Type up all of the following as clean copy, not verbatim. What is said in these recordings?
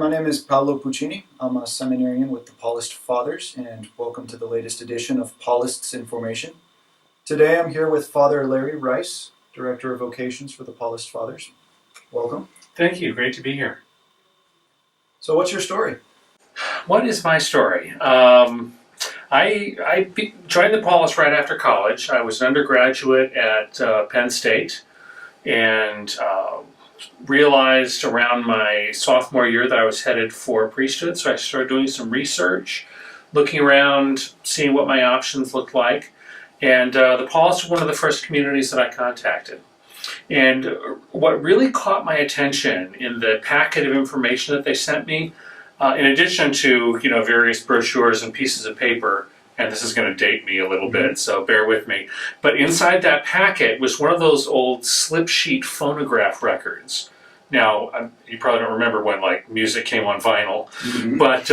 my name is Paolo Puccini. I'm a seminarian with the Paulist Fathers, and welcome to the latest edition of Paulists InFormation. Today I'm here with Father Larry Rice, Director of Vocations for the Paulist Fathers. Welcome. Thank you. Great to be here. So what's your story? What is my story? I joined the Paulist right after college. I was an undergraduate at Penn State and realized around my sophomore year that I was headed for Priesthood. So I started doing some research, looking around, seeing what my options looked like. And the Paulists were one of the first communities that I contacted. And what really caught my attention in the packet of information that they sent me, in addition to various brochures and pieces of paper, and this is going to date me a little bit, so bear with me, but inside that packet was one of those old slip sheet phonograph records. Now, you probably don't remember when music came on vinyl, but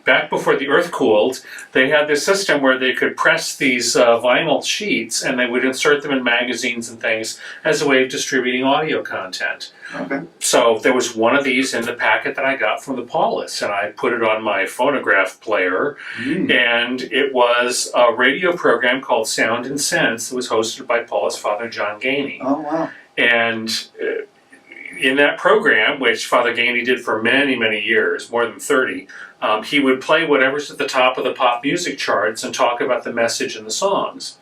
back before the earth cooled, they had this system where they could press these vinyl sheets and they would insert them in magazines and things as a way of distributing audio content. Okay. So there was one of these in the packet that I got from the Paulists, and I put it on my phonograph player, and it was a radio program called Sound and Sense that was hosted by Paulist Father John Gainey. Oh, wow. And in that program, which Father Gainey did for many, many years, more than 30, he would play whatever's at the top of the pop music charts and talk about the message in the songs.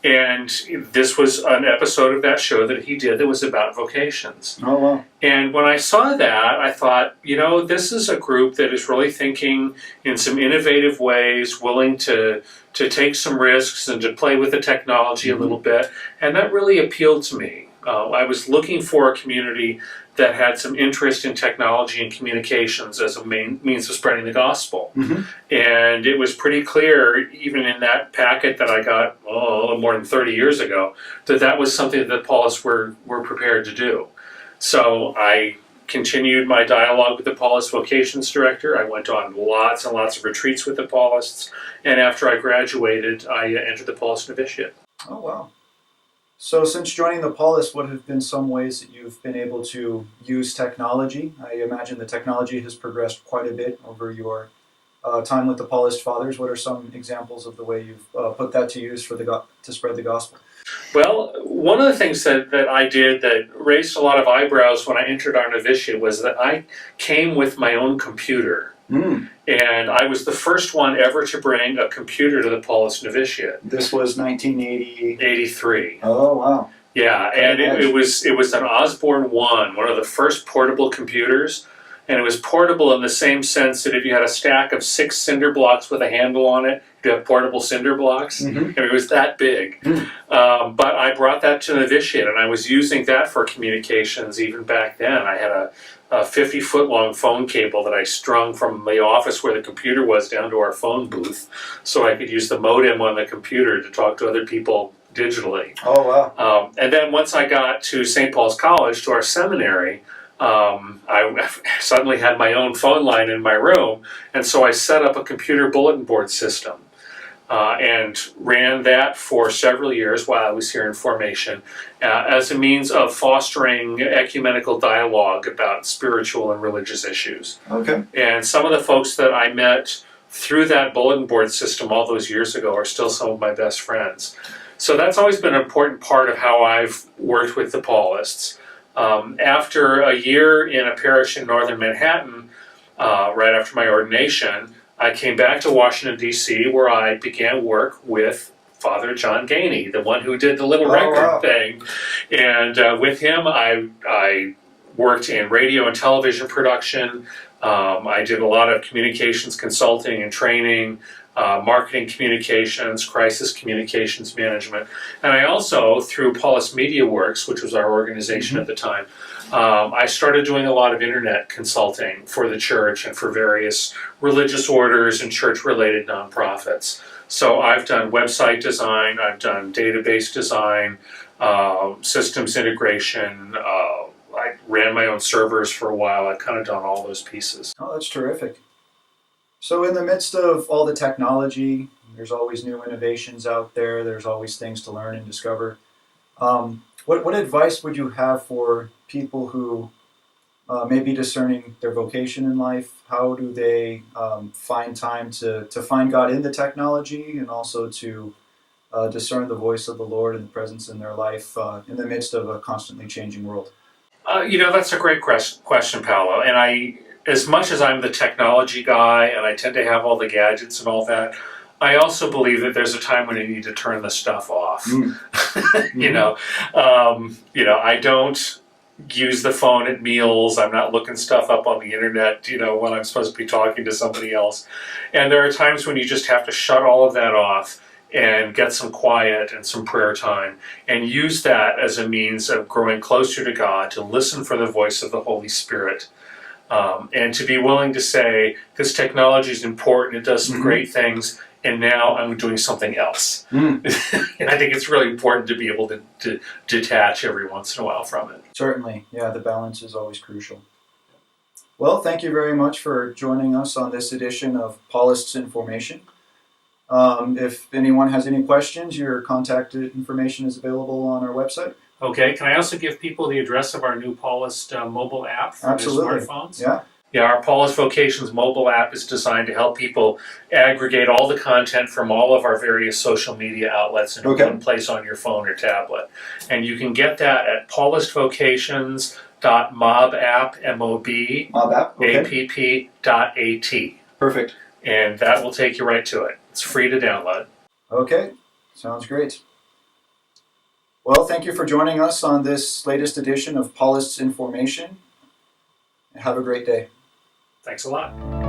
And this was an episode of that show that he did that was about vocations. Oh, wow. And when I saw that, I thought, this is a group that is really thinking in some innovative ways, willing to take some risks and to play with the technology a little bit. And that really appealed to me. I was looking for a community that had some interest in technology and communications as a main means of spreading the gospel. And it was pretty clear, even in that packet that I got a little more than 30 years ago, that was something that Paulists were prepared to do. So I continued my dialogue with the Paulist Vocations Director. I went on lots and lots of retreats with the Paulists, and after I graduated, I entered the Paulist Novitiate. Oh, wow. So since joining the Paulists, what have been some ways that you've been able to use technology? I imagine the technology has progressed quite a bit over your time with the Paulist Fathers. What are some examples of the way you've put that to use to spread the gospel? Well, one of the things that I did that raised a lot of eyebrows when I entered our novitiate was that I came with my own computer. And I was the first one ever to bring a computer to the Paulist Novitiate. This was 1983. Oh, wow. Yeah, and it was an Osborne 1, one of the first portable computers. And it was portable in the same sense that if you had a stack of 6 cinder blocks with a handle on it, you have portable cinder blocks. And it was that big. But I brought that to the novitiate, and I was using that for communications even back then. I had a 50-foot-long phone cable that I strung from the office where the computer was down to our phone booth, so I could use the modem on the computer to talk to other people digitally. Oh, wow. And then once I got to St. Paul's College, to our seminary, I suddenly had my own phone line in my room, and so I set up a computer bulletin board system and ran that for several years while I was here in formation as a means of fostering ecumenical dialogue about spiritual and religious issues. Okay. And some of the folks that I met through that bulletin board system all those years ago are still some of my best friends. So that's always been an important part of how I've worked with the Paulists. After a year in a parish in northern Manhattan, right after my ordination, I came back to Washington, D.C., where I began work with Father John Gainey, the one who did the little record thing. And with him, I worked in radio and television production. I did a lot of communications consulting and training, marketing communications, crisis communications management. And I also, through Paulist Media Works, which was our organization at the time, I started doing a lot of internet consulting for the church and for various religious orders and church-related nonprofits. So I've done website design, I've done database design, systems integration, I ran my own servers for a while. I've kind of done all those pieces. Oh, that's terrific. So in the midst of all the technology, there's always new innovations out there, there's always things to learn and discover. What advice would you have for people who maybe discerning their vocation in life? How do they find time to find God in the technology, and also to discern the voice of the Lord and the presence in their life in the midst of a constantly changing world? That's a great question, Paolo. And as much as I'm the technology guy and I tend to have all the gadgets and all that, I also believe that there's a time when you need to turn the stuff off. I don't use the phone at meals. I'm not looking stuff up on the internet, when I'm supposed to be talking to somebody else. And there are times when you just have to shut all of that off and get some quiet and some prayer time, and use that as a means of growing closer to God, to listen for the voice of the Holy Spirit, and to be willing to say, this technology is important, it does some great things, and now I'm doing something else. And I think it's really important to be able to detach every once in a while from it. Certainly, yeah, the balance is always crucial. Well, thank you very much for joining us on this edition of Paulists InFormation. If anyone has any questions, your contact information is available on our website. Okay, can I also give people the address of our new Paulist mobile app for their smartphones? Yeah. Yeah, our Paulist Vocations mobile app is designed to help people aggregate all the content from all of our various social media outlets into one place on your phone or tablet. And you can get that at paulistvocations.mobapp.at. Perfect. And that will take you right to it. It's free to download. Okay, sounds great. Well, thank you for joining us on this latest edition of Paulists InFormation. Have a great day. Thanks a lot.